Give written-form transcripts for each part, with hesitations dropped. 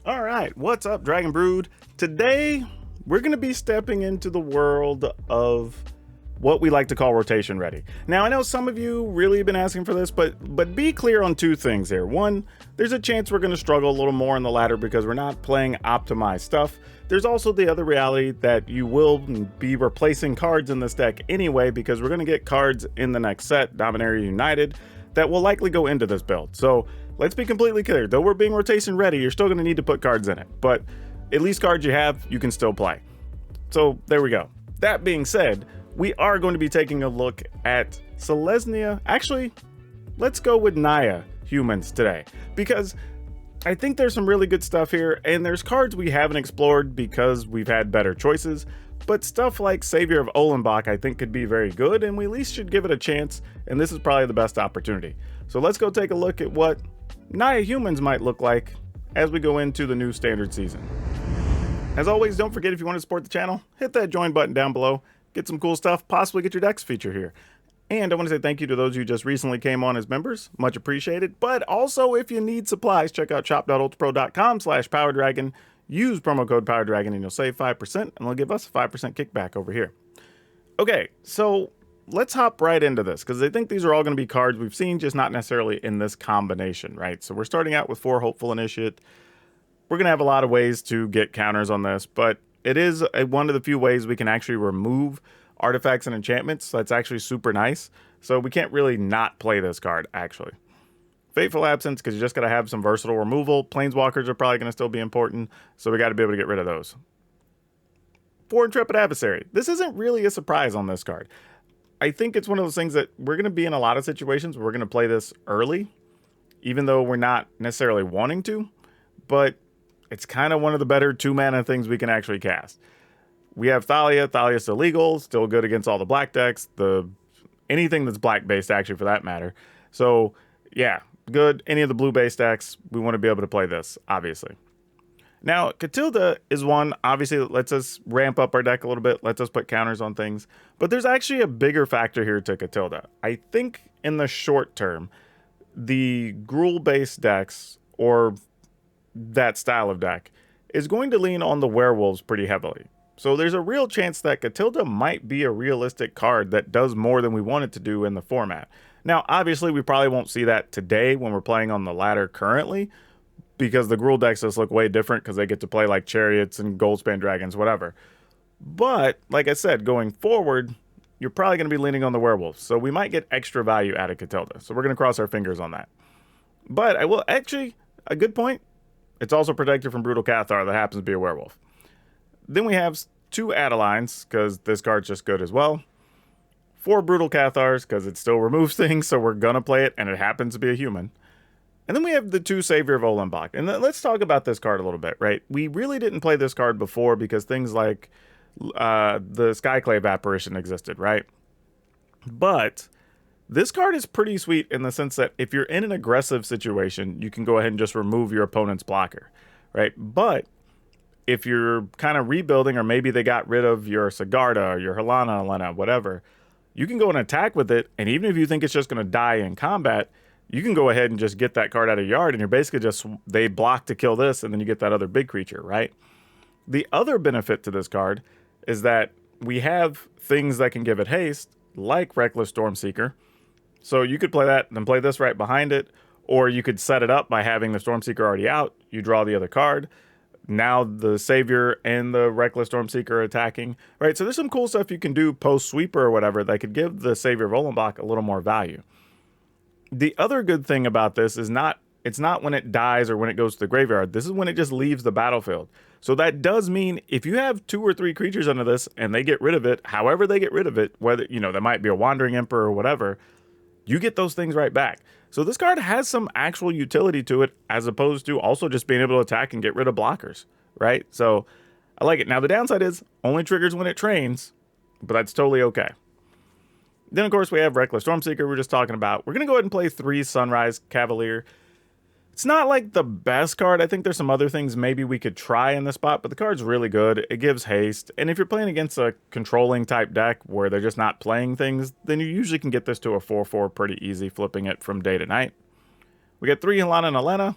All right, what's up, Dragon Brood? Today, we're going to be stepping into the world of what we like to call rotation ready. Now, I know some of you really have been asking for this, but be clear on two things here. One, there's a chance we're going to struggle a little more on the ladder because we're not playing optimized stuff. There's also the other reality that you will be replacing cards in this deck anyway because we're going to get cards in the next set, Dominaria United, that will likely go into this build. So let's be completely clear, though we're being rotation ready, you're still going to need to put cards in it, but at least cards you have, you can still play. So there we go. That being said, we are going to be taking a look at Selesnya. Actually, let's go with Naya humans today, because I think there's some really good stuff here, and there's cards we haven't explored because we've had better choices, but stuff like Savior of Ollenbach I think could be very good, and we at least should give it a chance, and this is probably the best opportunity. So let's go take a look at what Naya humans might look like as we go into the new standard season. As always, don't forget, if you want to support the channel, hit that join button down below, get some cool stuff, possibly get your decks featured here. And I want to say thank you to those who just recently came on as members, much appreciated. But also, if you need supplies, check out shop.ultrapro.com/PowrDragn. Use promo code PowrDragn and you'll save 5%, and they'll give us a 5% kickback over here. Okay, so let's hop right into this, because I think these are all going to be cards we've seen, just not necessarily in this combination, right? So we're starting out with 4 Hopeful Initiate. We're going to have a lot of ways to get counters on this, but it is one of the few ways we can actually remove artifacts and enchantments. That's actually super nice. So we can't really not play this card, actually. Fateful Absence, because you just got to have some versatile removal. Planeswalkers are probably going to still be important, so we got to be able to get rid of those. 4 Intrepid Adversary. This isn't really a surprise on this card. I think it's one of those things that we're going to be in a lot of situations where we're going to play this early, even though we're not necessarily wanting to, but it's kind of one of the better 2-mana things we can actually cast. We have Thalia. Thalia's illegal, still good against all the black decks, anything that's black-based, actually, for that matter. So, yeah, good. Any of the blue-based decks, we want to be able to play this, obviously. Now, Catilda is one, obviously, that lets us ramp up our deck a little bit, lets us put counters on things, but there's actually a bigger factor here to Catilda. I think in the short term, the Gruul-based decks, or that style of deck, is going to lean on the werewolves pretty heavily. So there's a real chance that Catilda might be a realistic card that does more than we want it to do in the format. Now, obviously, we probably won't see that today when we're playing on the ladder currently, because the Gruul decks just look way different because they get to play like Chariots and Goldspan Dragons, whatever. But, like I said, going forward, you're probably going to be leaning on the werewolves, so we might get extra value out of Catilda. So we're going to cross our fingers on that. But I will actually, a good point, it's also protected from Brutal Cathar that happens to be a werewolf. Then we have 2 Adelines, because this card's just good as well. 4 Brutal Cathars, because it still removes things, so we're going to play it, and it happens to be a human. And then we have the 2 Savior of Ollenbach. And let's talk about this card a little bit, right? We really didn't play this card before because things like the Skyclave Apparition existed, right? But this card is pretty sweet in the sense that if you're in an aggressive situation, you can go ahead and just remove your opponent's blocker, right? But if you're kind of rebuilding, or maybe they got rid of your Sigarda or your Helena, whatever, you can go and attack with it, and even if you think it's just going to die in combat, you can go ahead and just get that card out of yard, and you're basically just, they block to kill this, and then you get that other big creature, right? The other benefit to this card is that we have things that can give it haste, like Reckless Stormseeker. So you could play that and then play this right behind it, or you could set it up by having the Stormseeker already out. You draw the other card. Now the Savior and the Reckless Stormseeker are attacking, right? So there's some cool stuff you can do post-sweeper or whatever that could give the Savior of Ollenbach a little more value. The other good thing about this is it's not when it dies or when it goes to the graveyard. This is when it just leaves the battlefield. So that does mean if you have 2 or 3 creatures under this and they get rid of it, however they get rid of it, whether, there might be a Wandering Emperor or whatever, you get those things right back. So this card has some actual utility to it, as opposed to also just being able to attack and get rid of blockers, right? So I like it. Now the downside is only triggers when it trains, but that's totally okay. Then of course we have Reckless Stormseeker we were just talking about. We're going to go ahead and play 3 Sunrise Cavalier. It's not like the best card. I think there's some other things maybe we could try in the spot, but the card's really good. It gives haste, and if you're playing against a controlling type deck where they're just not playing things, then you usually can get this to a 4/4 pretty easy, flipping it from day to night. We got 3 Helena and Elena.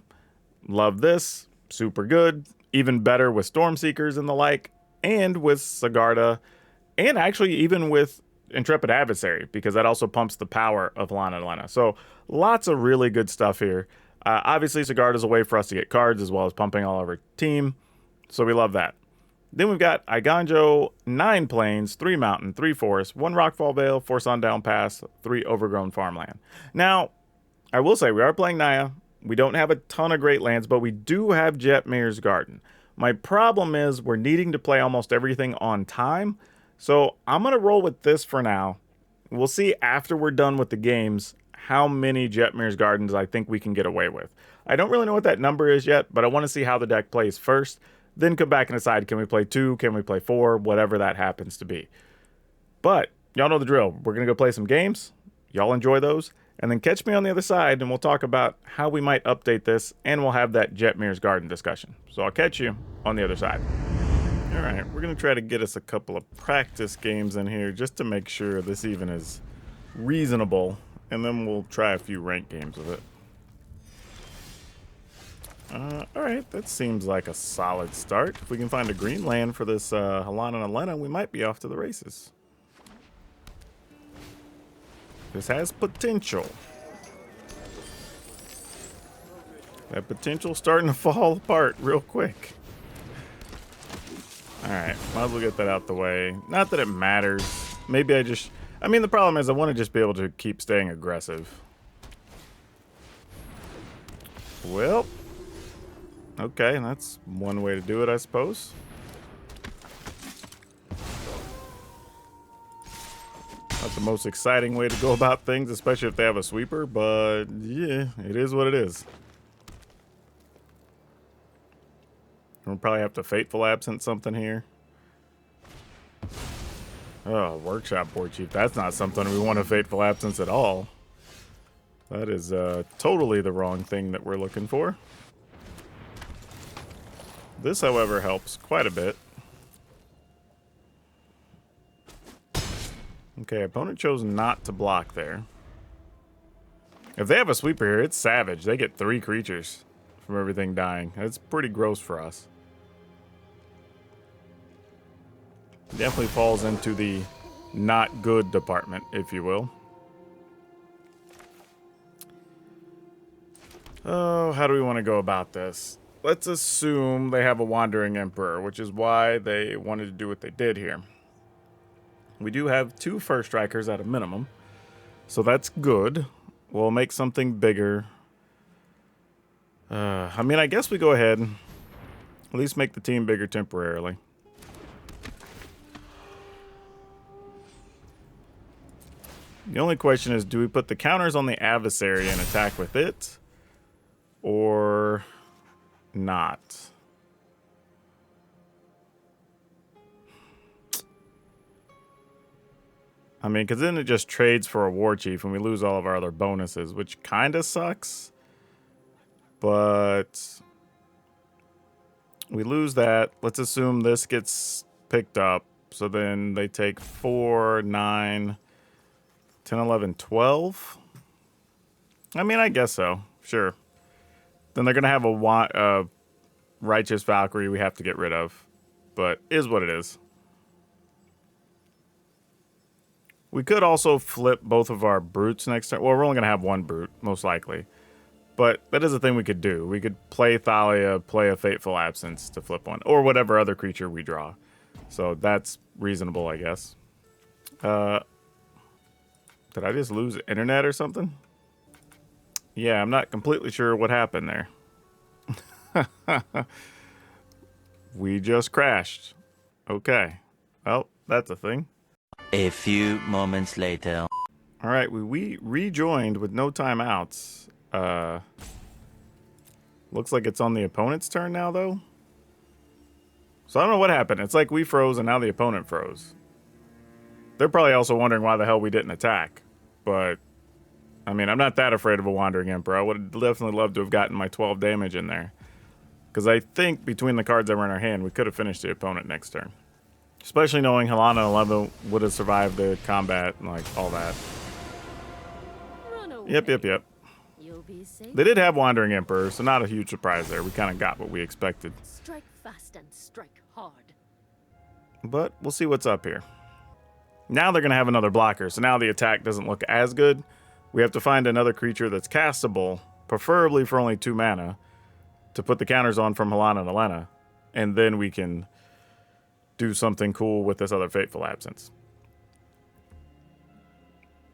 Love this. super good. Even better with Stormseekers and the like, and with Sigarda, and actually even with Intrepid Adversary, because that also pumps the power of Lana and Lena. So lots of really good stuff here. Obviously, Sigarda is a way for us to get cards as well as pumping all of our team. So we love that. Then we've got Iganjo, 9 plains, 3 mountain, 3 forest, 1 rockfall vale, 4 sundown pass, 3 overgrown farmland. Now, I will say we are playing Naya. We don't have a ton of great lands, but we do have Jetmir's Garden. My problem is we're needing to play almost everything on time. So I'm going to roll with this for now. We'll see after we're done with the games how many Jetmir's Gardens I think we can get away with. I don't really know what that number is yet, but I want to see how the deck plays first. Then come back and decide, can we play 2, can we play 4, whatever that happens to be. But y'all know the drill. We're going to go play some games. Y'all enjoy those. And then catch me on the other side and we'll talk about how we might update this, and we'll have that Jetmir's Garden discussion. So I'll catch you on the other side. All right, we're going to try to get us a couple of practice games in here just to make sure this even is reasonable. And then we'll try a few ranked games with it. Alright, that seems like a solid start. If we can find a green land for this Halana and Elena, we might be off to the races. This has potential. That potential starting to fall apart real quick. Alright, might as well get that out the way. Not that it matters. Maybe I mean, the problem is I want to just be able to keep staying aggressive. Well, okay, that's one way to do it, I suppose. Not the most exciting way to go about things, especially if they have a sweeper, but yeah, it is what it is. We'll probably have to Fateful Absent something here. Oh, Workshop Board Chief. That's not something we want to Fateful Absence at all. That is totally the wrong thing that we're looking for. This, however, helps quite a bit. Okay, opponent chose not to block there. If they have a sweeper here, it's savage. They get 3 creatures from everything dying. That's pretty gross for us. Definitely falls into the not good department, if you will. Oh, how do we want to go about this? Let's assume they have a Wandering Emperor, which is why they wanted to do what they did here. We do have 2 First Strikers at a minimum, so that's good. We'll make something bigger. I mean, I guess we go ahead and at least make the team bigger temporarily. The only question is, do we put the counters on the adversary and attack with it? Or not? I mean, because then it just trades for a War Chief and we lose all of our other bonuses, which kind of sucks. But we lose that. Let's assume this gets picked up. So then they take 4, 9, 10, 11, 12. I mean, I guess so. Sure. Then they're going to have a Righteous Valkyrie we have to get rid of. But is what it is. We could also flip both of our brutes next turn. Well, we're only going to have 1 brute, most likely. But that is a thing we could do. We could play Thalia, play a Fateful Absence to flip one. Or whatever other creature we draw. So that's reasonable, I guess. Did I just lose internet or something? Yeah, I'm not completely sure what happened there. We just crashed. Okay. Well, that's a thing. A few moments later. All right, we rejoined with no timeouts. Looks like it's on the opponent's turn now, though. So I don't know what happened. It's like we froze and now the opponent froze. They're probably also wondering why the hell we didn't attack. But, I mean, I'm not that afraid of a Wandering Emperor. I would have definitely loved to have gotten my 12 damage in there. Because I think between the cards that were in our hand, we could have finished the opponent next turn. Especially knowing Halana 11 would have survived the combat and, like, all that. Run away. Yep. You'll They did have Wandering Emperor, so not a huge surprise there. We kind of got what we expected. Strike fast and strike hard. But we'll see what's up here. Now they're going to have another blocker, so now the attack doesn't look as good. We have to find another creature that's castable, preferably for only 2 mana, to put the counters on from Helana and Elena, and then we can do something cool with this other Fateful Absence.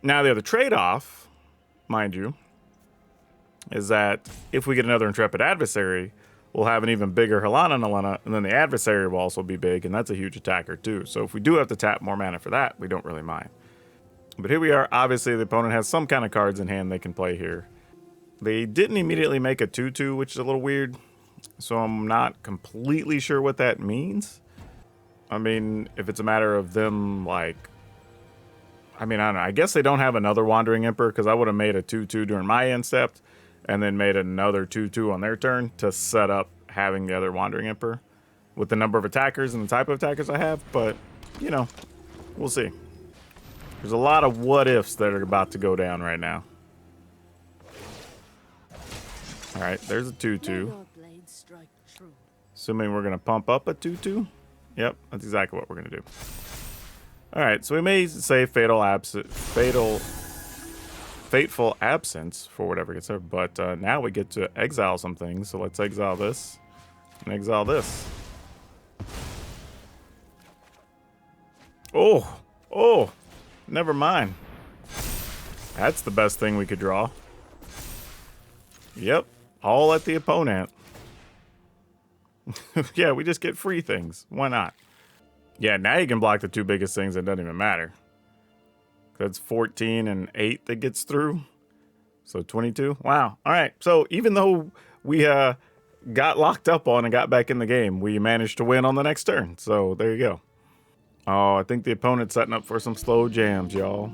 Now the other trade-off, mind you, is that if we get another Intrepid Adversary, we'll have an even bigger Helana and Elena, and then the adversary will also be big, and that's a huge attacker too. So if we do have to tap more mana for that, we don't really mind. But here we are. Obviously, the opponent has some kind of cards in hand they can play here. They didn't immediately make a 2/2, which is a little weird. So I'm not completely sure what that means. I mean, if it's a matter of them, like... I mean, I don't know. I guess they don't have another Wandering Emperor, because I would have made a 2/2 during my end step, and then made another 2/2 on their turn to set up having the other Wandering Emperor with the number of attackers and the type of attackers I have. But, you know, we'll see. There's a lot of what-ifs that are about to go down right now. All right, there's a 2/2. Assuming we're going to pump up a 2/2. Yep, that's exactly what we're going to do. All right, so we may say Fateful Absence for whatever gets there, but now we get to exile some things. So let's exile this and exile this. Oh, never mind. That's the best thing we could draw. Yep, all at the opponent. Yeah, we just get free things. Why not? Yeah, now you can block the 2 biggest things. It doesn't even matter. That's 14 and 8 that gets through. So 22. Wow. All right. So even though we got locked up on and got back in the game, we managed to win on the next turn. So there you go. Oh, I think the opponent's setting up for some slow jams, y'all.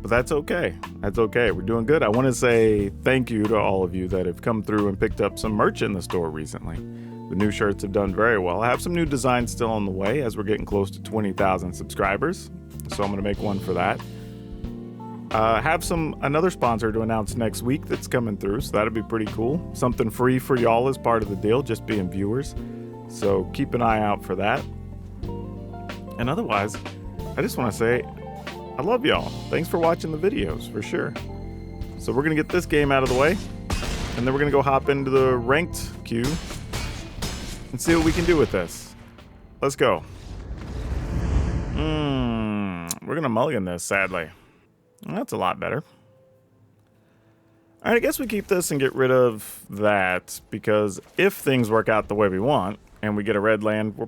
But that's okay. That's okay. We're doing good. I want to say thank you to all of you that have come through and picked up some merch in the store recently. The new shirts have done very well. I have some new designs still on the way as we're getting close to 20,000 subscribers. So I'm going to make one for that. Have another sponsor to announce next week that's coming through. So that'd be pretty cool. Something free for y'all as part of the deal, just being viewers. So keep an eye out for that. And otherwise, I just want to say I love y'all. Thanks for watching the videos, for sure. So we're going to get this game out of the way, and then we're going to go hop into the ranked queue and see what we can do with this. Let's go. We're going to mulligan this, sadly. That's a lot better. All right, I guess we keep this and get rid of that, because if things work out the way we want, and we get a red land, we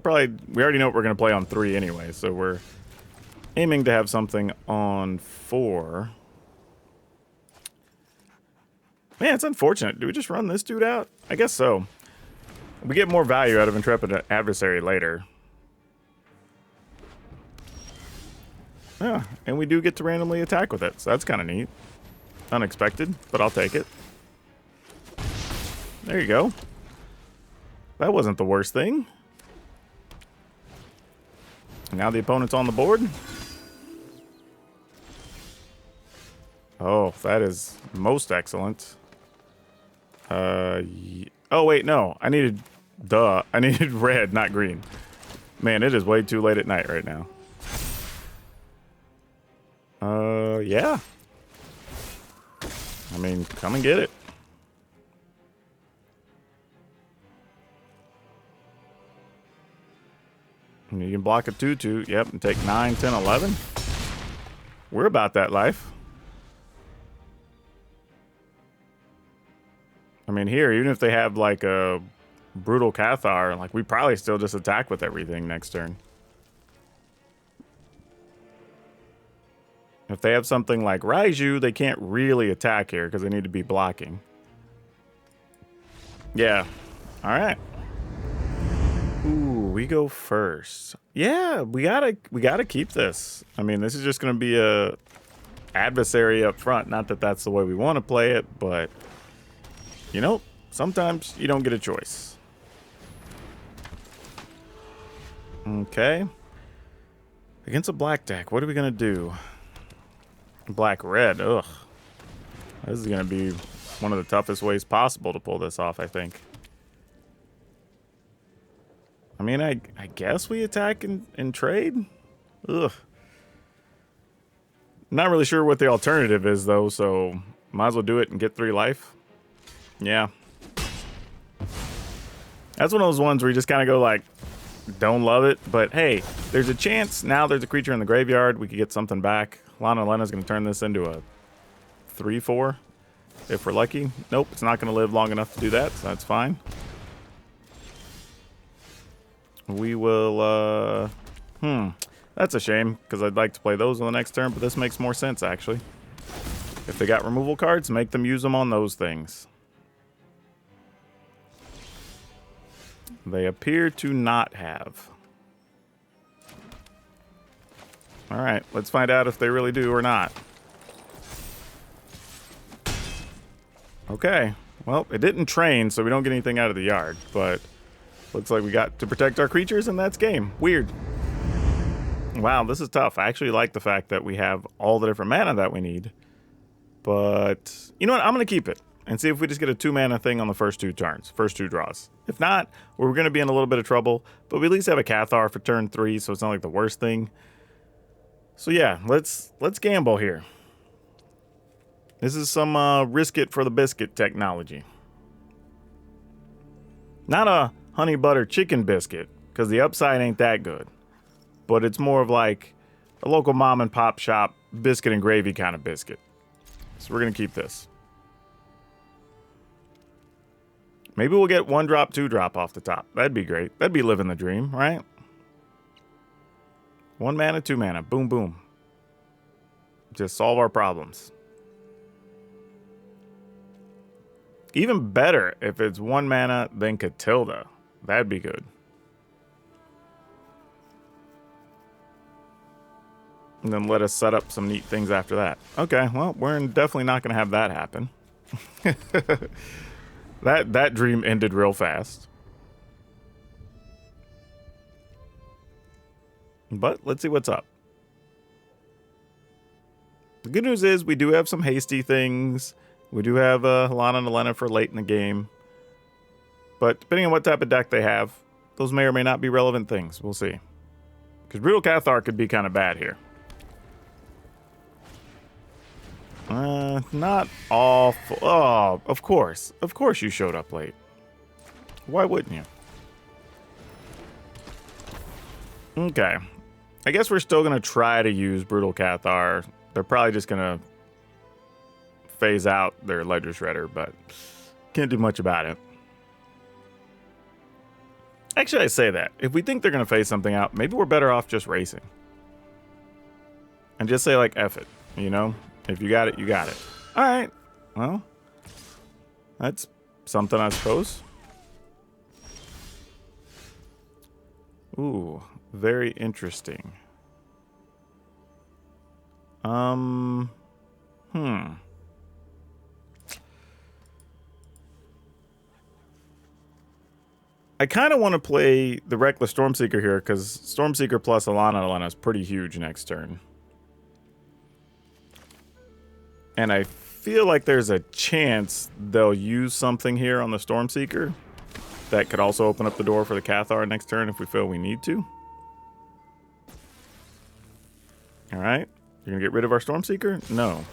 already know what we're going to play on 3 anyway, so we're aiming to have something on 4. Man, it's unfortunate. Do we just run this dude out? I guess so. We get more value out of Intrepid Adversary later. Yeah, and we do get to randomly attack with it, so that's kind of neat. Unexpected, but I'll take it. There you go. That wasn't the worst thing. Now the opponent's on the board. Oh, that is most excellent. Oh, wait, no. I needed red, not green. Man, it is way too late at night right now. Yeah. I mean, come and get it. You can block a 2/2, yep, and take 9, 10, 11. We're about that life. I mean, here, even if they have like a Brutal Cathar, like we probably still just attack with everything next turn. If they have something like Raiju, they can't really attack here because they need to be blocking. Yeah. All right. Ooh, we go first. Yeah, we gotta keep this. I mean, this is just gonna be a adversary up front. Not that that's the way we want to play it, but you know, sometimes you don't get a choice. Okay. Against a black deck, what are we gonna do? Black red. Ugh. This is going to be one of the toughest ways possible to pull this off, I think. I mean, I guess we attack and trade? Ugh. Not really sure what the alternative is, though, so might as well do it and get 3 life. Yeah. That's one of those ones where you just kind of go like, don't love it, but hey, there's a chance now there's a creature in the graveyard. We could get something back. Lana Lena's going to turn this into a 3/4 if we're lucky. Nope, it's not going to live long enough to do that, so that's fine. We will, that's a shame, because I'd like to play those on the next turn, but this makes more sense, actually. If they got removal cards, make them use them on those things. They appear to not have. Alright, let's find out if they really do or not. Okay, well, it didn't train, so we don't get anything out of the yard, but looks like we got to protect our creatures, and that's game. Weird. Wow, this is tough. I actually like the fact that we have all the different mana that we need. But, you know what? I'm going to keep it and see if we just get a 2-mana thing on the first 2 turns, first 2 draws. If not, we're going to be in a little bit of trouble, but we at least have a Cathar for turn 3, so it's not like the worst thing. So yeah, let's gamble here. This is some risk it for the biscuit technology. Not a honey butter chicken biscuit, because the upside ain't that good. But it's more of like a local mom and pop shop biscuit and gravy kind of biscuit. So we're going to keep this. Maybe we'll get 1-drop, 2-drop off the top. That'd be great. That'd be living the dream, right? 1 mana, 2 mana. Boom, boom. Just solve our problems. Even better if it's 1 mana, then Catilda. That'd be good. And then let us set up some neat things after that. Okay, well, we're definitely not going to have that happen. That dream ended real fast. But let's see what's up. The good news is we do have some hasty things. We do have Lana and Elena for late in the game. But depending on what type of deck they have, those may or may not be relevant things. We'll see. Because Brutal Cathar could be kind of bad here. Not awful. Oh, of course. Of course you showed up late. Why wouldn't you? Okay. I guess we're still going to try to use Brutal Cathar. They're probably just going to phase out their Ledger Shredder, but can't do much about it. Actually, I say that. If we think they're going to phase something out, maybe we're better off just racing. And just say, like, F it, you know? If you got it, you got it. All right. Well, that's something, I suppose. Ooh, very interesting. I kind of want to play the Reckless Stormseeker here because Stormseeker plus Alana is pretty huge next turn. And I feel like there's a chance they'll use something here on the Stormseeker that could also open up the door for the Cathar next turn if we feel we need to. All right. You're going to get rid of our Stormseeker? No.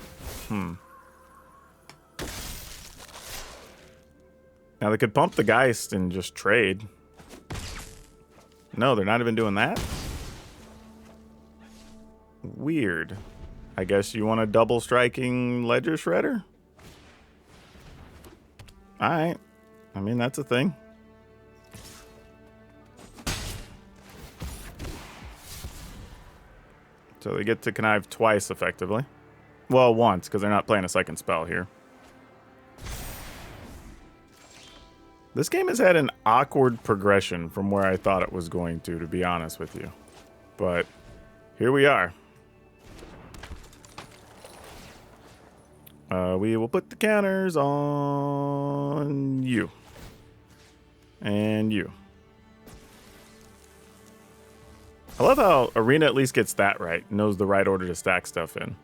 Now they could pump the Geist and just trade. No, they're not even doing that? Weird. I guess you want a double striking Ledger Shredder? Alright. I mean, that's a thing. So they get to connive twice, effectively. Well, once, because they're not playing a second spell here. This game has had an awkward progression from where I thought it was going to be honest with you. But here we are. We will put the counters on you. And you. I love how Arena at least gets that right. Knows the right order to stack stuff in.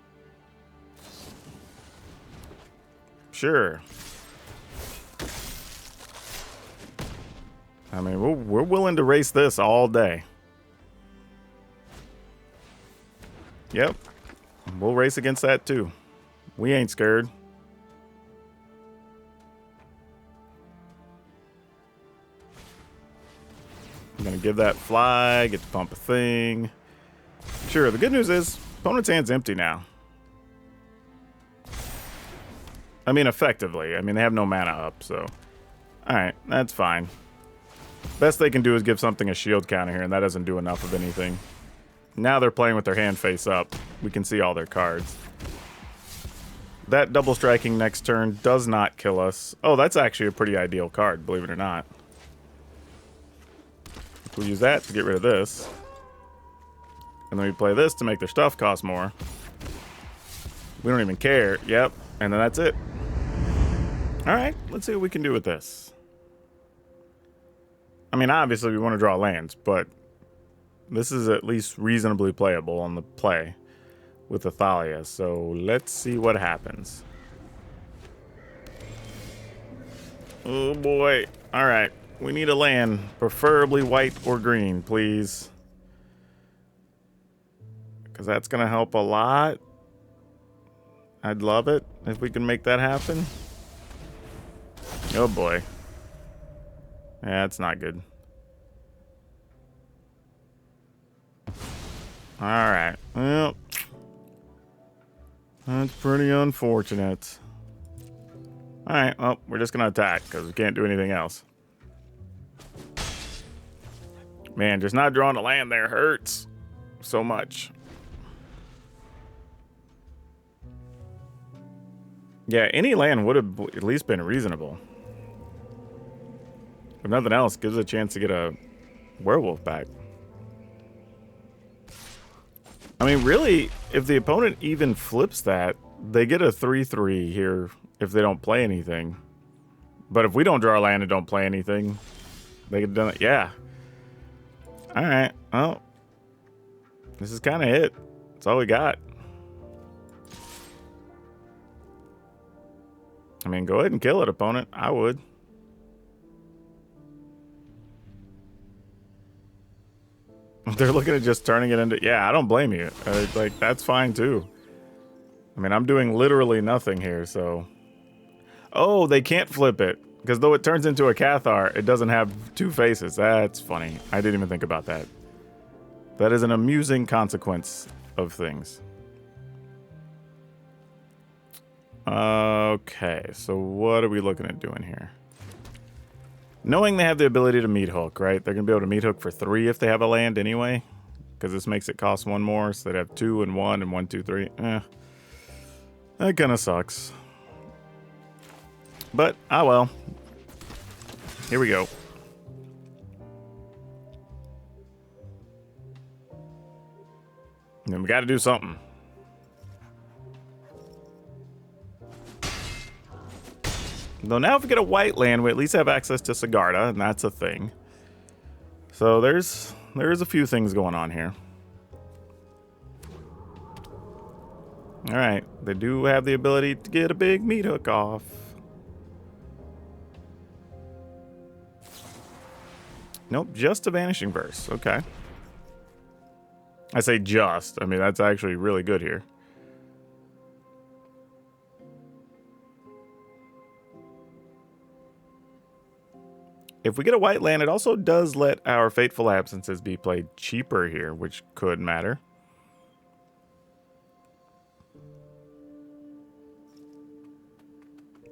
Sure. I mean, we're willing to race this all day. Yep. We'll race against that too. We ain't scared. I'm gonna give that fly, get to pump a thing. Sure, the good news is, opponent's hand's empty now. I mean, effectively. I mean, they have no mana up, so... Alright, that's fine. Best they can do is give something a shield counter here, and that doesn't do enough of anything. Now they're playing with their hand face up. We can see all their cards. That double striking next turn does not kill us. Oh, that's actually a pretty ideal card, believe it or not. We'll use that to get rid of this. And then we play this to make their stuff cost more. We don't even care. Yep. And then that's it. Alright, let's see what we can do with this. I mean, obviously we want to draw lands, but this is at least reasonably playable on the play with Athalia. So let's see what happens. Oh boy. Alright. We need a land, preferably white or green, please. Because that's going to help a lot. I'd love it if we can make that happen. Oh boy. Yeah, that's not good. Alright. Well, that's pretty unfortunate. Alright, well, we're just going to attack because we can't do anything else. Man, just not drawing a land there hurts so much. Yeah, any land would have at least been reasonable. If nothing else, gives a chance to get a werewolf back. I mean, really, if the opponent even flips that, they get a 3/3 here if they don't play anything. But if we don't draw a land and don't play anything, they could have done it. Yeah. Alright, well, this is kind of it. That's all we got. I mean, go ahead and kill it, opponent. I would. They're looking at just turning it into... Yeah, I don't blame you. Like, that's fine, too. I mean, I'm doing literally nothing here, so... Oh, they can't flip it. Because though it turns into a Cathar, it doesn't have two faces. That's funny. I didn't even think about that. That is an amusing consequence of things. Okay, so what are we looking at doing here? Knowing they have the ability to meat hook, right? They're going to be able to meat hook for 3 if they have a land anyway. Because this makes it cost 1 more, so they'd have 2 and 1 and 1, 2, 3. That kind of sucks. But, ah well. Here we go. And we got to do something. Though now if we get a white land, we at least have access to Sigarda, and that's a thing. So there's a few things going on here. Alright, they do have the ability to get a big meat hook off. Nope, just a Vanishing Verse. Okay. I say just. I mean, that's actually really good here. If we get a white land, it also does let our Fateful Absences be played cheaper here, which could matter.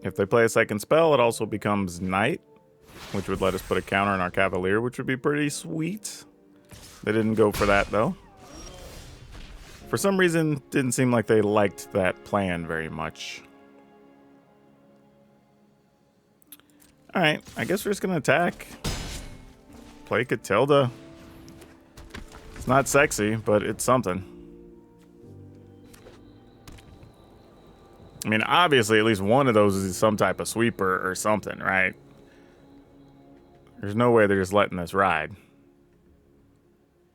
If they play a second spell, it also becomes Night, which would let us put a counter on our Cavalier, which would be pretty sweet. They didn't go for that, though. For some reason, didn't seem like they liked that plan very much. Alright, I guess we're just going to attack. Play Catilda. It's not sexy, but it's something. I mean, obviously, at least one of those is some type of sweeper or something, right? There's no way they're just letting this ride.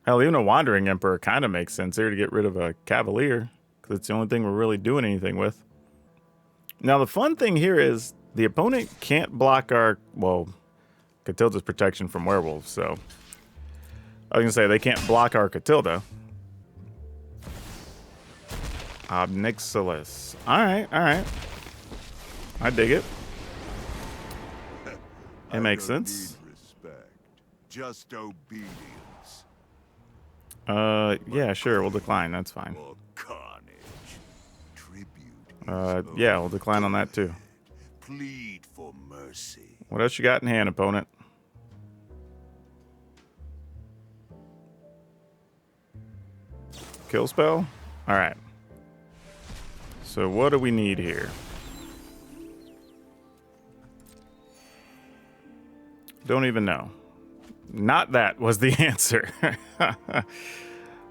Hell, even a Wandering Emperor kind of makes sense here to get rid of a Cavalier, because it's the only thing we're really doing anything with. Now, the fun thing here is the opponent can't block our, well, Catilda's protection from werewolves, so I was gonna say they can't block our Catilda. Obnixilis. Alright, alright. I dig it. It makes sense. Respect, just obedience. Yeah, sure, we'll decline, that's fine. Or carnage. Tribute. Yeah, we'll decline on that too. Plead for mercy. What else you got in hand, opponent? Kill spell? Alright. So what do we need here? Don't even know. Not that was the answer.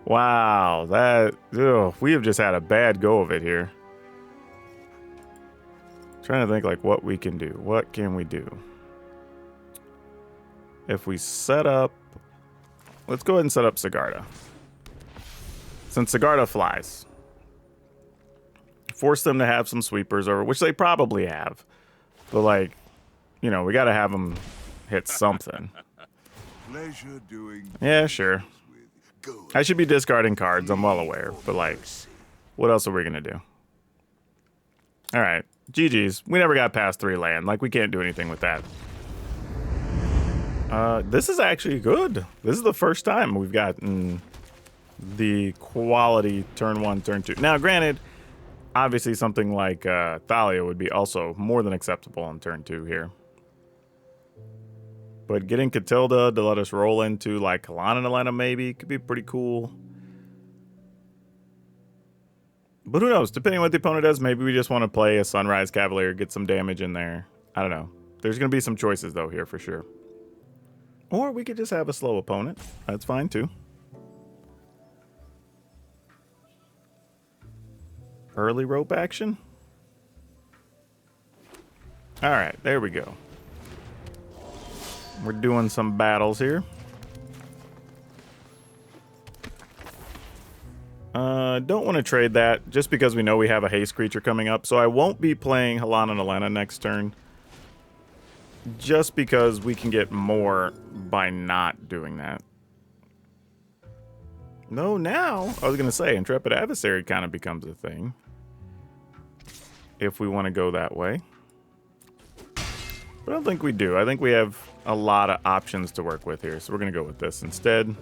Wow, that... Ugh, we have just had a bad go of it here. Trying to think like what we can do. What can we do? If we set up... Let's go ahead and set up Sigarda. Since Sigarda flies. Force them to have some sweepers over, which they probably have. But like, you know, we gotta have them hit something. Pleasure doing. Yeah, sure. I should be discarding cards, I'm well aware. But like, what else are we gonna do? Alright, GG's. We never got past 3 land. Like, we can't do anything with that. This is actually good. This is the first time we've gotten the quality turn 1, turn 2. Now, granted, obviously something like Thalia would be also more than acceptable on turn 2 here. But getting Catilda to let us roll into like Kalana and Elena maybe could be pretty cool. But who knows? Depending on what the opponent does, maybe we just want to play a Sunrise Cavalier, get some damage in there. I don't know. There's going to be some choices though here for sure. Or we could just have a slow opponent. That's fine too. Early rope action. All right, there we go. We're doing some battles here. Don't want to trade that just because we know we have a haste creature coming up. So I won't be playing Halana and Elena next turn. Just because we can get more by not doing that. No, now, I was going to say, Intrepid Adversary kind of becomes a thing. If we want to go that way. But I don't think we do. I think we have a lot of options to work with here. So we're going to go with this instead.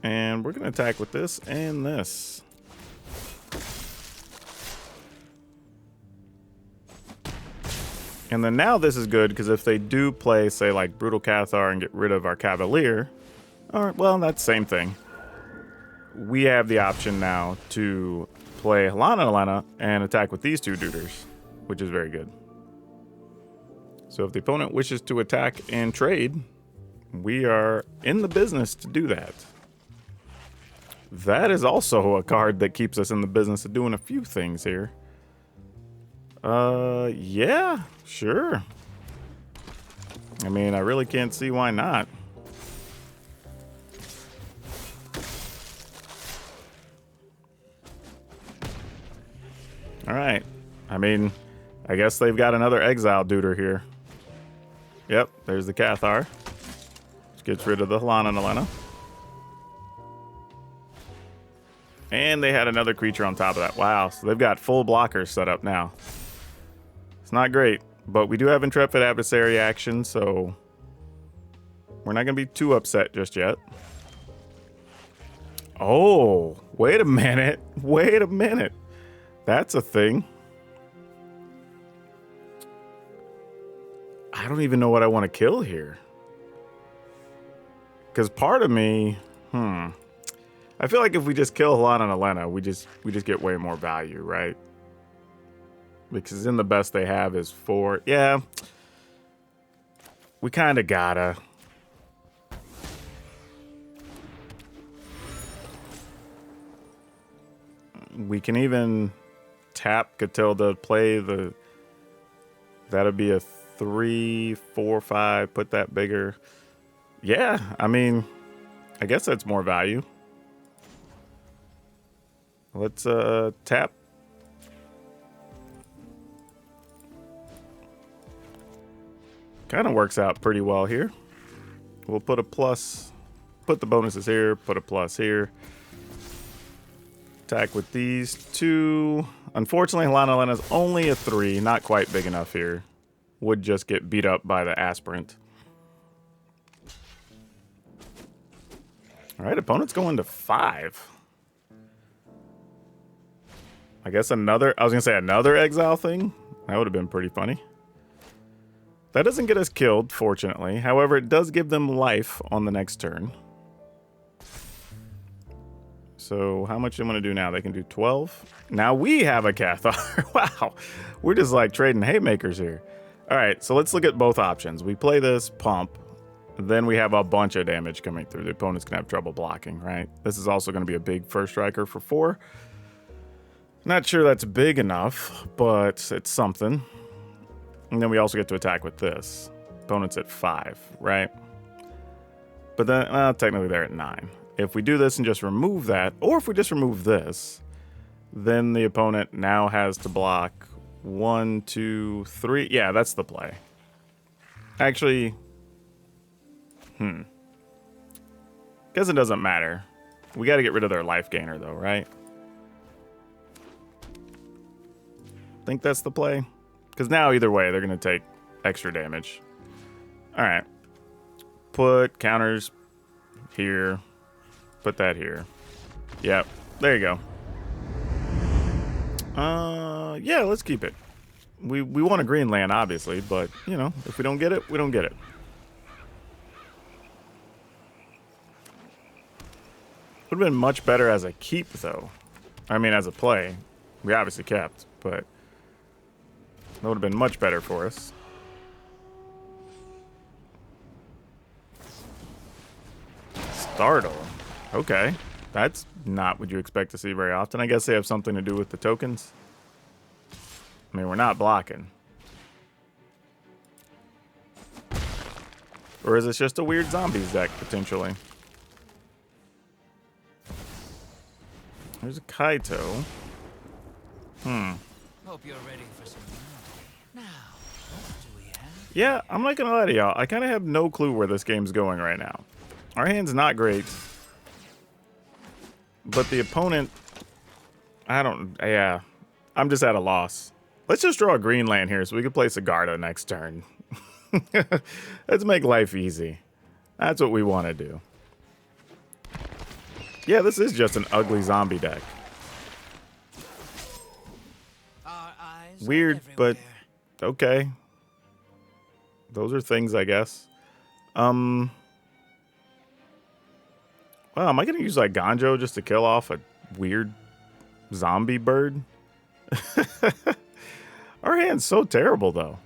And we're going to attack with this and this. And then now this is good because if they do play, say, like Brutal Cathar and get rid of our Cavalier, or, well, that's the same thing. We have the option now to play Halana and Elena and attack with these 2 duders, which is very good. So if the opponent wishes to attack and trade, we are in the business to do that. That is also a card that keeps us in the business of doing a few things here. Yeah, sure. I mean, I really can't see why not. All right. I mean, I guess they've got another exile duder here. Yep, there's the Cathar. Which gets rid of the Halana and Elena. And they had another creature on top of that. Wow, so they've got full blockers set up now. It's not great, but we do have Intrepid Adversary action, so we're not going to be too upset just yet. Oh, wait a minute. Wait a minute. That's a thing. I don't even know what I want to kill here. Because part of me, I feel like if we just kill Halana and Elena, we just get way more value, right? Because in the best they have is 4. Yeah. We kind of gotta. We can even tap Catilda, play the... That'd be a 3, 4, 5, put that bigger. Yeah, I mean, I guess that's more value. Let's tap. Kind of works out pretty well here. We'll put a plus, put the bonuses here, put a plus here. Attack with these two. Unfortunately, Lana's only a 3, not quite big enough here. Would just get beat up by the aspirant. All right, opponent's going to 5. I guess another, I was gonna say another exile thing. That would have been pretty funny. That doesn't get us killed, fortunately. However, it does give them life on the next turn. So how much do I'm going to do now? They can do 12. Now we have a Cathar. Wow. We're just like trading haymakers here. All right, so let's look at both options. We play this pump. Then we have a bunch of damage coming through. The opponent's going to have trouble blocking, right? This is also going to be a big first striker for 4. Not sure that's big enough, but it's something. And then we also get to attack with this. Opponent's at 5, right? But then, technically they're at 9. If we do this and just remove that, or if we just remove this, then the opponent now has to block 1, 2, 3. Yeah, that's the play. Actually, guess it doesn't matter. We got to get rid of their life gainer, though, right? Think that's the play? Because now, either way, they're going to take extra damage. All right. Put counters here. Put that here. Yep. There you go. Yeah, let's keep it. We want a green land, obviously, but, you know, if we don't get it, we don't get it. Would have been much better as a keep, though. I mean, as a play. We obviously kept, but that would have been much better for us. Startle. Okay. That's not what you expect to see very often. I guess they have something to do with the tokens. I mean, we're not blocking. Or is this just a weird zombies deck, potentially? There's a Kaito. Hope you're ready for some now. What do we have? Yeah, I'm not gonna lie to y'all. I kind of have no clue where this game's going right now. Our hand's not great. But the opponent, yeah, I'm just at a loss. Let's just draw a green land here so we can play Sigarda next turn. Let's make life easy. That's what we want to do. Yeah, this is just an ugly zombie deck. Our eyes are Weird, but everywhere. okay. Those are things, I guess. Wow, am I going to use like Ganjo just to kill off a weird zombie bird? Our hand's so terrible, though.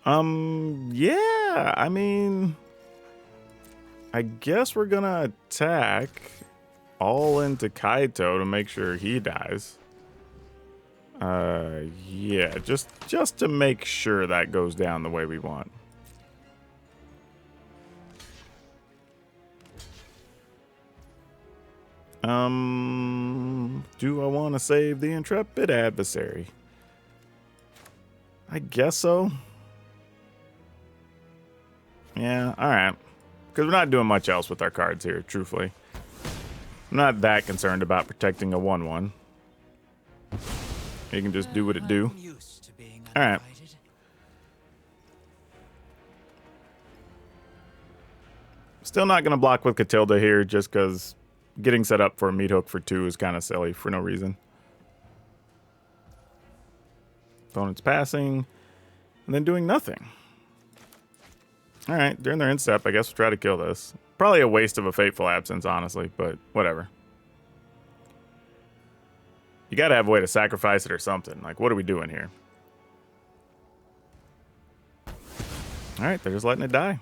Yeah, I mean, I guess we're going to attack all into Kaito to make sure he dies. Yeah, just to make sure that goes down the way we want. Do I want to save the intrepid adversary? I guess so. Yeah, alright. Because we're not doing much else with our cards here, truthfully. I'm not that concerned about protecting a 1/1. You can just do what it do. I'm used to being Alright. uninvited. Still not going to block with Catilda here just because getting set up for a meat hook for 2 is kind of silly for no reason. Opponent's passing and then doing nothing. All right, during their instep, I guess we'll try to kill this. Probably a waste of a Fateful Absence, honestly, but whatever. You got to have a way to sacrifice it or something. Like, what are we doing here? All right, they're just letting it die.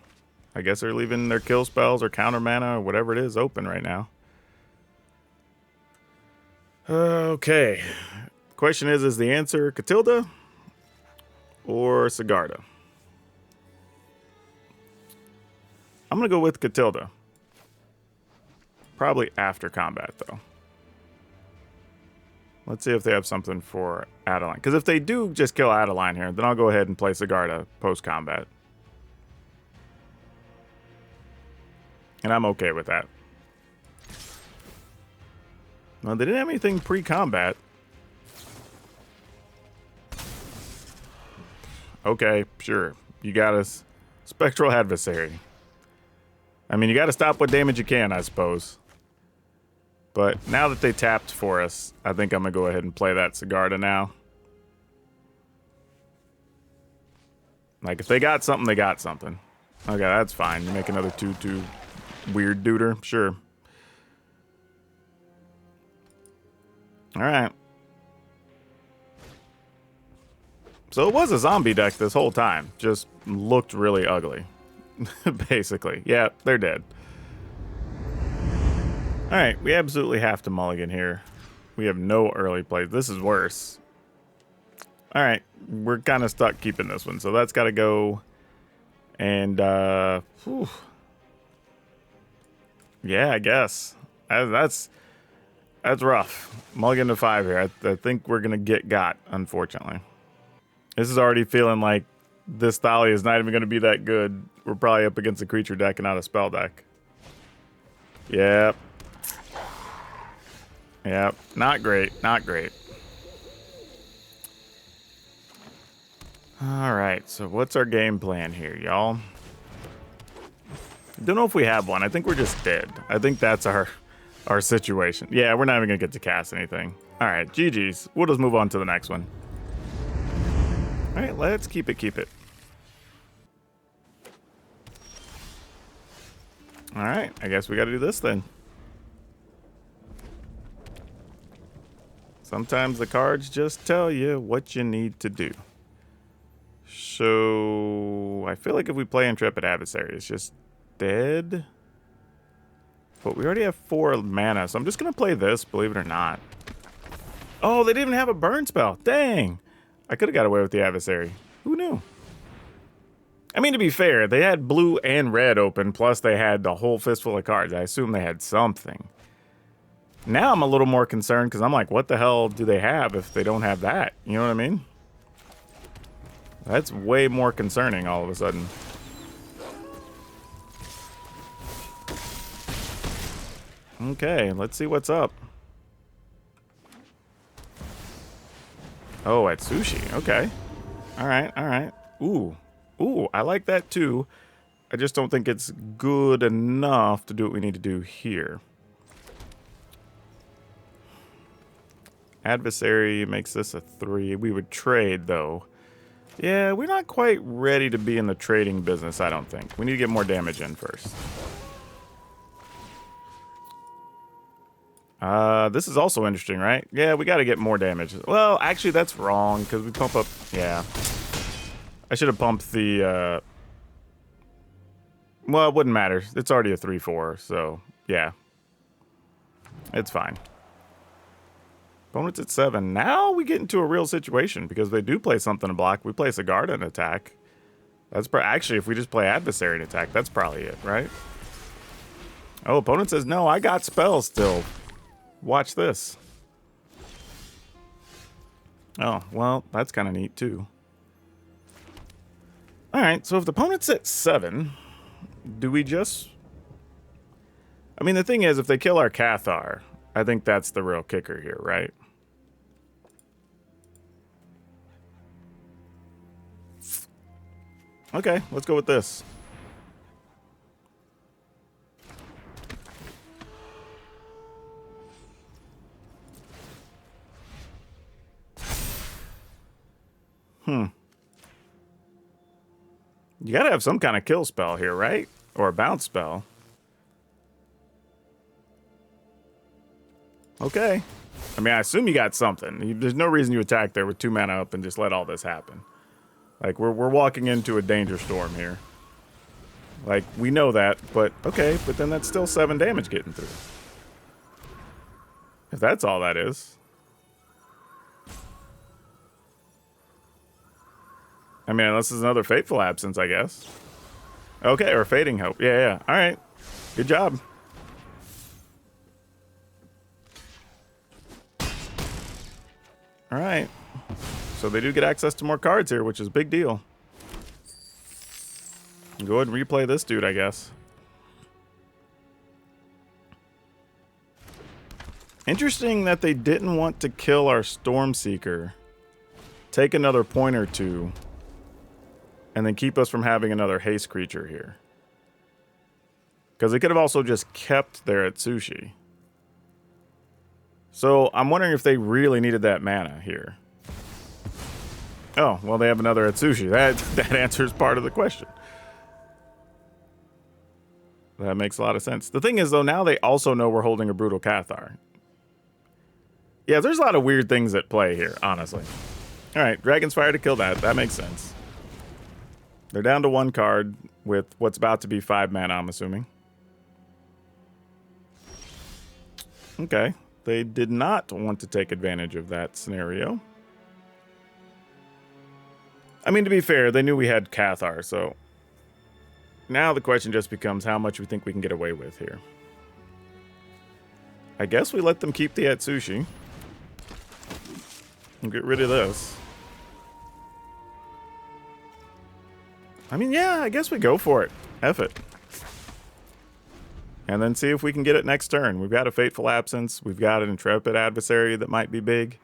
I guess they're leaving their kill spells or counter mana or whatever it is open right now. Okay. Question is the answer Catilda or Sigarda? I'm going to go with Catilda. Probably after combat, though. Let's see if they have something for Adeline. Because if they do just kill Adeline here, then I'll go ahead and play Sigarda post-combat. And I'm okay with that. Well, they didn't have anything pre-combat. Okay, sure. You got us. Spectral Adversary. I mean, you got to stop what damage you can, I suppose. But now that they tapped for us, I think I'm going to go ahead and play that Sigarda now. Like, if they got something, they got something. Okay, that's fine. You make another 2/2 weird duder. Sure. Alright. So it was a zombie deck this whole time. Just looked really ugly. Basically. Yeah, they're dead. Alright, we absolutely have to mulligan here. We have no early plays. This is worse. Alright, we're kind of stuck keeping this one. So that's got to go. And, whew. Yeah, I guess. That's rough. Mulligan to 5 here. I think we're going to got, unfortunately. This is already feeling like this Thalia is not even going to be that good. We're probably up against a creature deck and not a spell deck. Yep. Yep. Not great. Not great. Alright, so what's our game plan here, y'all? Don't know if we have one. I think we're just dead. I think that's our situation. Yeah, we're not even going to get to cast anything. Alright, GG's. We'll just move on to the next one. Alright, let's keep it. Alright, I guess we got to do this then. Sometimes the cards just tell you what you need to do. So, I feel like if we play Intrepid Adversary, it's just dead. But we already have 4 mana, so I'm just going to play this, believe it or not. Oh, they didn't even have a burn spell. Dang. I could have got away with the Adversary. Who knew? I mean, to be fair, they had blue and red open, plus they had the whole fistful of cards. I assume they had something. Now I'm a little more concerned, because I'm like, what the hell do they have if they don't have that? You know what I mean? That's way more concerning all of a sudden. Okay, let's see what's up. Oh, at sushi. Okay. Alright. Ooh, I like that too. I just don't think it's good enough to do what we need to do here. Adversary makes this a 3. We would trade, though. Yeah, we're not quite ready to be in the trading business, I don't think. We need to get more damage in first. This is also interesting, right? Yeah, we got to get more damage. Well, actually, that's wrong, because we pump up... Yeah. I should have pumped the... Well, it wouldn't matter. It's already a 3/4, so... Yeah. It's fine. Opponent's at 7. Now we get into a real situation, because they do play something to block. We play Sigarda and attack. That's actually, if we just play Adversary and attack, that's probably it, right? Oh, opponent says, no, I got spells still. Watch this. Oh, well, that's kind of neat, too. Alright, so if the opponent's at 7, do we just... I mean, the thing is, if they kill our Cathar, I think that's the real kicker here, right? Okay, let's go with this. You gotta have some kind of kill spell here, right? Or a bounce spell. Okay. I mean, I assume you got something. There's no reason you attack there with 2 mana up and just let all this happen. Like, we're walking into a danger storm here. Like, we know that, but okay, but then that's still 7 damage getting through. If that's all that is. I mean, unless it's another Fateful Absence, I guess. Okay, or Fading Hope. Yeah. All right. Good job. All right. So they do get access to more cards here, which is a big deal. Go ahead and replay this dude, I guess. Interesting that they didn't want to kill our Stormseeker, take another point or two, and then keep us from having another haste creature here. Because they could have also just kept their Atsushi. So I'm wondering if they really needed that mana here. Oh, well, they have another Atsushi. That answers part of the question. That makes a lot of sense. The thing is, though, now they also know we're holding a Brutal Cathar. Yeah, there's a lot of weird things at play here, honestly. All right, Dragon's Fire to kill that. That makes sense. They're down to 1 card with what's about to be 5 mana, I'm assuming. Okay. They did not want to take advantage of that scenario. I mean, to be fair, they knew we had Cathar, so... Now the question just becomes how much we think we can get away with here. I guess we let them keep the Atsushi. And get rid of this. I mean, yeah, I guess we go for it. F it. And then see if we can get it next turn. We've got a Fateful Absence. We've got an Intrepid Adversary that might be big.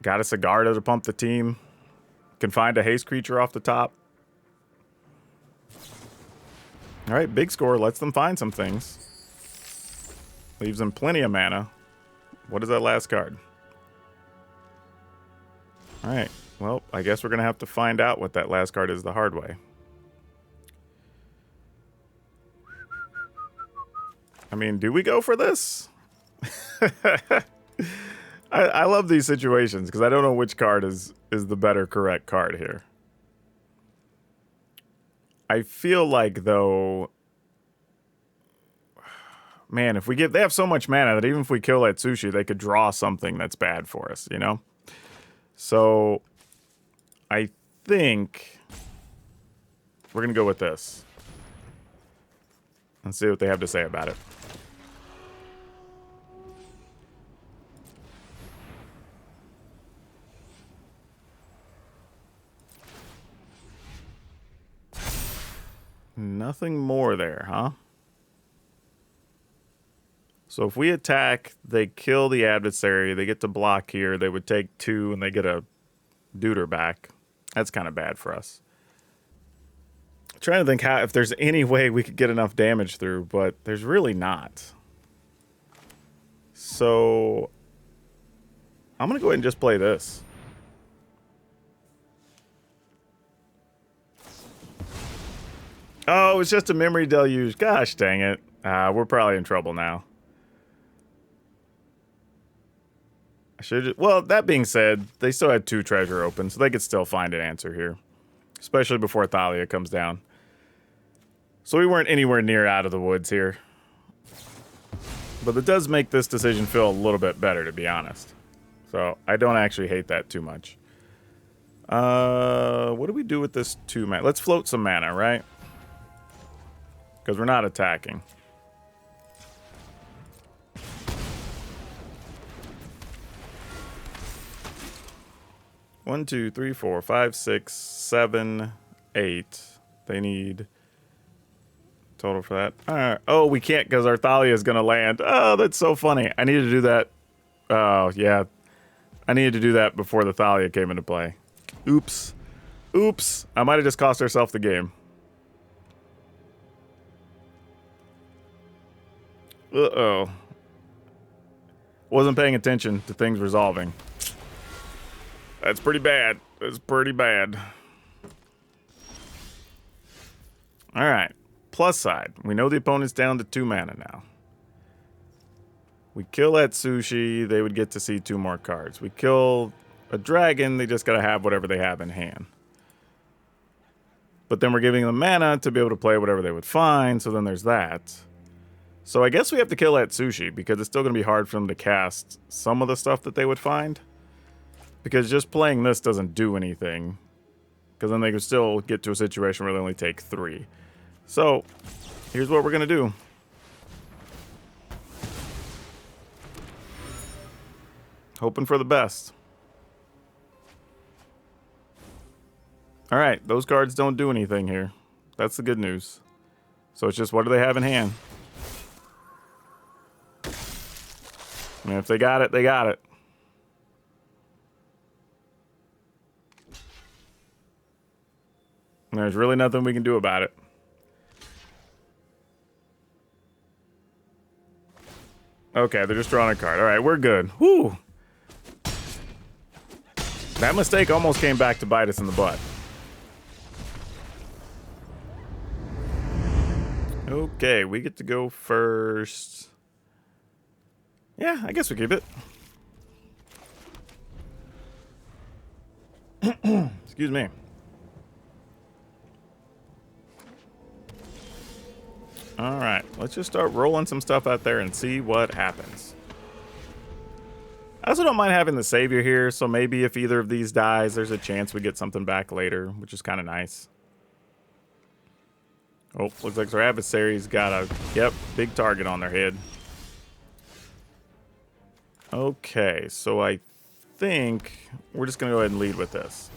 Got a Sigarda to pump the team. Can find a haste creature off the top. All right, big score. Lets them find some things. Leaves them plenty of mana. What is that last card? All right. Well, I guess we're going to have to find out what that last card is the hard way. I mean, do we go for this? I love these situations because I don't know which card is the better correct card here. I feel like, though, man, if we give, they have so much mana that even if we kill Atsushi, they could draw something that's bad for us, you know? So, I think we're going to go with this. And see what they have to say about it. Nothing more there, huh? So if we attack, they kill the adversary, they get to block here, they would take 2 and they get a Deuter back. That's kind of bad for us. I'm trying to think how, if there's any way we could get enough damage through, but there's really not. So I'm going to go ahead and just play this. Oh, it's just a memory deluge. Gosh dang it. We're probably in trouble now. I should. Well, that being said, they still had 2 treasure open, so they could still find an answer here. Especially before Thalia comes down. So we weren't anywhere near out of the woods here. But it does make this decision feel a little bit better, to be honest. So I don't actually hate that too much. What do we do with this 2 mana? Let's float some mana, right? Because we're not attacking. One, 2, 3, 4, 5, 6, 7, 8. They need total for that. All right. Oh, we can't because our Thalia is going to land. Oh, that's so funny. I needed to do that. Oh, yeah. I needed to do that before the Thalia came into play. Oops. Oops. I might have just cost ourselves the game. Uh-oh. Wasn't paying attention to things resolving. That's pretty bad. That's pretty bad. Alright. Plus side. We know the opponent's down to 2 mana now. We kill Atsushi, they would get to see 2 more cards. We kill a dragon, they just gotta have whatever they have in hand. But then we're giving them mana to be able to play whatever they would find, so then there's that. So I guess we have to kill Atsushi, because it's still going to be hard for them to cast some of the stuff that they would find. Because just playing this doesn't do anything. Because then they could still get to a situation where they only take 3. So, here's what we're going to do. Hoping for the best. All right, those cards don't do anything here. That's the good news. So it's just what do they have in hand? And if they got it, they got it. And there's really nothing we can do about it. Okay, they're just drawing a card. All right, we're good. Whew. That mistake almost came back to bite us in the butt. Okay, we get to go first. Yeah, I guess we keep it. Excuse me. All right, let's just start rolling some stuff out there and see what happens. I also don't mind having the savior here, so maybe if either of these dies, there's a chance we get something back later, which is kind of nice. Oh, looks like our adversary's got a, yep, big target on their head. Okay, so I think we're just going to go ahead and lead with this.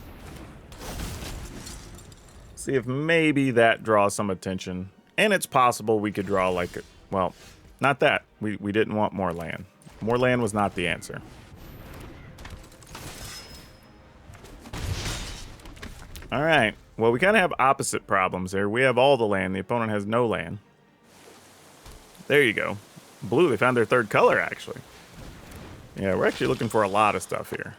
See if maybe that draws some attention. And it's possible we could draw like, well, not that. We didn't want more land. More land was not the answer. All right. Well, we kind of have opposite problems here. We have all the land. The opponent has no land. There you go. Blue, they found their third color, actually. Yeah, we're actually looking for a lot of stuff here.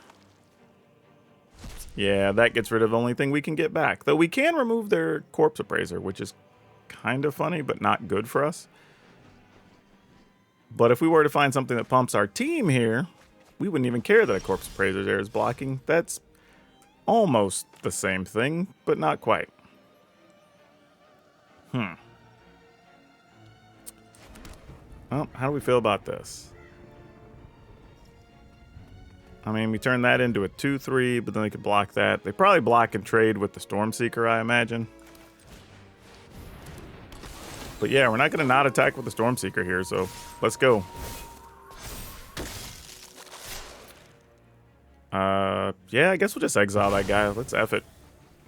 Yeah, that gets rid of the only thing we can get back. Though we can remove their corpse appraiser, which is kind of funny, but not good for us. But if we were to find something that pumps our team here, we wouldn't even care that a corpse appraiser there is blocking. That's almost the same thing, but not quite. Well, how do we feel about this? I mean, we turn that into a 2/3, but then they could block that. They probably block and trade with the Stormseeker, I imagine. But yeah, we're not going to not attack with the Stormseeker here, so let's go. Yeah, I guess we'll just exile that guy. Let's F it.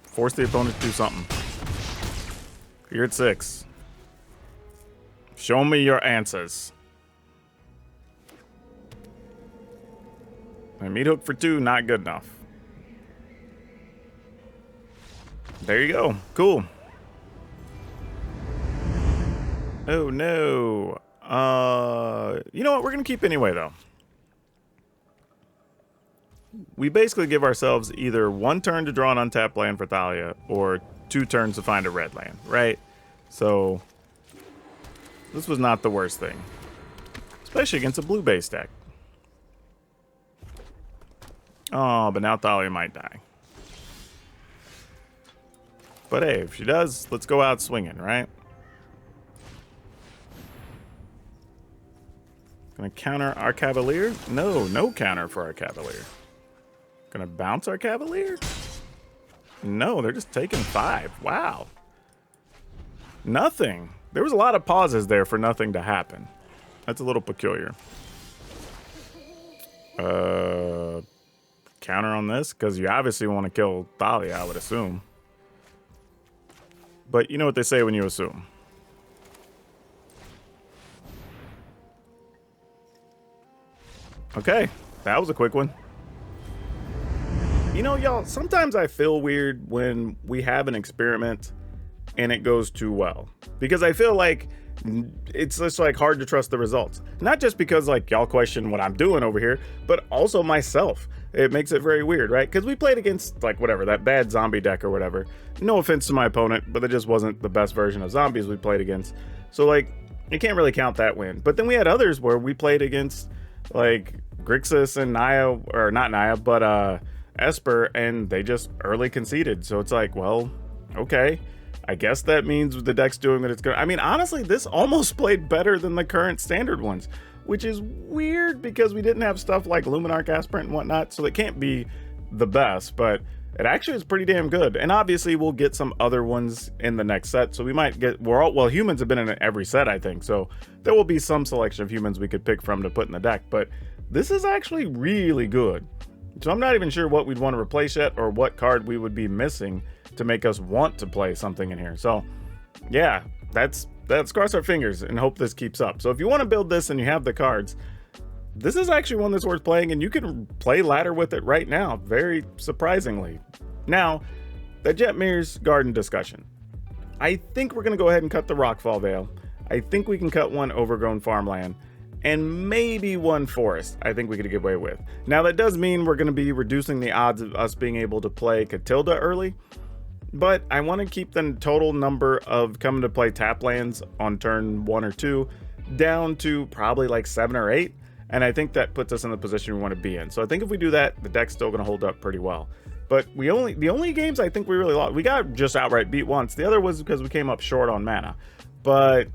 Force the opponent to do something. You're at 6. Show me your answers. And meat hook for 2, not good enough. There you go. Cool. Oh, no. You know what? We're going to keep anyway, though. We basically give ourselves either 1 turn to draw an untapped land for Thalia or 2 turns to find a red land, right? So, this was not the worst thing. Especially against a blue-based deck. Oh, but now Thalia might die. But hey, if she does, let's go out swinging, right? Gonna counter our Cavalier? No, no counter for our Cavalier. Gonna bounce our Cavalier? No, they're just taking 5. Wow. Nothing. There was a lot of pauses there for nothing to happen. That's a little peculiar. Counter on this? Because you obviously want to kill Thalia, I would assume. But you know what they say when you assume. Okay, that was a quick one. You know, y'all, sometimes I feel weird when we have an experiment and it goes too well. Because I feel like it's just like hard to trust the results. Not just because like y'all question what I'm doing over here, but also myself. It makes it very weird, right? Because we played against like whatever, that bad zombie deck or whatever. No offense to my opponent, but it just wasn't the best version of zombies we played against. So like, you can't really count that win. But then we had others where we played against like Grixis and Naya, or not Naya, but Esper, and they just early conceded. So it's like, well, okay. I guess that means the deck's doing what it's going to. I mean, honestly, this almost played better than the current standard ones, which is weird because we didn't have stuff like Luminarch Aspirant and whatnot, so it can't be the best, but it actually is pretty damn good. And obviously, we'll get some other ones in the next set, so we might get, well, humans have been in every set, I think, so there will be some selection of humans we could pick from to put in the deck, but this is actually really good. So I'm not even sure what we'd want to replace yet or what card we would be missing to make us want to play something in here. So yeah, let's cross our fingers and hope this keeps up. So if you want to build this and you have the cards, this is actually one that's worth playing, and you can play ladder with it right now, very surprisingly. Now, the Jetmir's Garden discussion. I think we're going to go ahead and cut the Rockfall Vale. I think we can cut one Overgrown Farmland, and maybe one Forest I think we could get away with. Now, that does mean we're going to be reducing the odds of us being able to play Catilda early, but I want to keep the total number of coming to play tap lands on turn 1 or 2 down to probably like 7 or 8, and I think that puts us in the position we want to be in. So I think if we do that, the deck's still going to hold up pretty well. But the only games I think we really lost, we got just outright beat once. The other was because we came up short on mana. But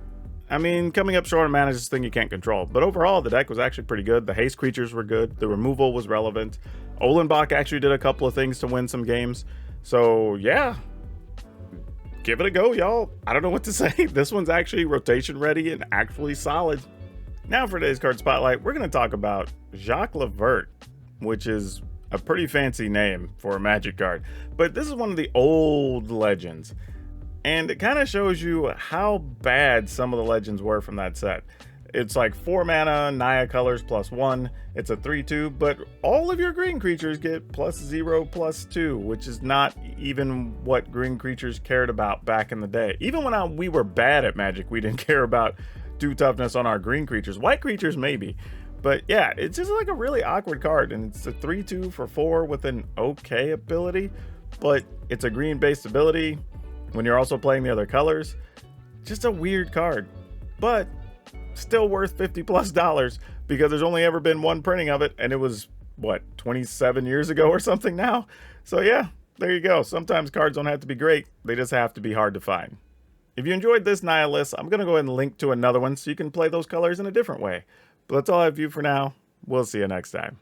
I mean, coming up short on mana is this thing you can't control. But overall, the deck was actually pretty good. The haste creatures were good. The removal was relevant. Olenbach actually did a couple of things to win some games. So yeah, give it a go, y'all. I don't know what to say. This one's actually rotation ready and actually solid. Now for today's card spotlight, we're going to talk about Jacques Levert, which is a pretty fancy name for a Magic card. But this is one of the old legends, and it kind of shows you how bad some of the legends were from that set. It's like 4 mana, Naya colors +1. It's a 3/2, but all of your green creatures get +0, +2, which is not even what green creatures cared about back in the day. Even when we were bad at Magic, we didn't care about 2 toughness on our green creatures. White creatures maybe. But yeah, it's just like a really awkward card, and it's a 3/2 for 4 with an okay ability, but it's a green based ability when you're also playing the other colors. Just a weird card, but still worth $50+ because there's only ever been one printing of it, and it was what, 27 years ago or something now. So yeah, there you go. Sometimes cards don't have to be great, they just have to be hard to find. If you enjoyed this Naya list, I'm gonna go ahead and link to another one so you can play those colors in a different way. But that's all I have for you for now. We'll see you next time.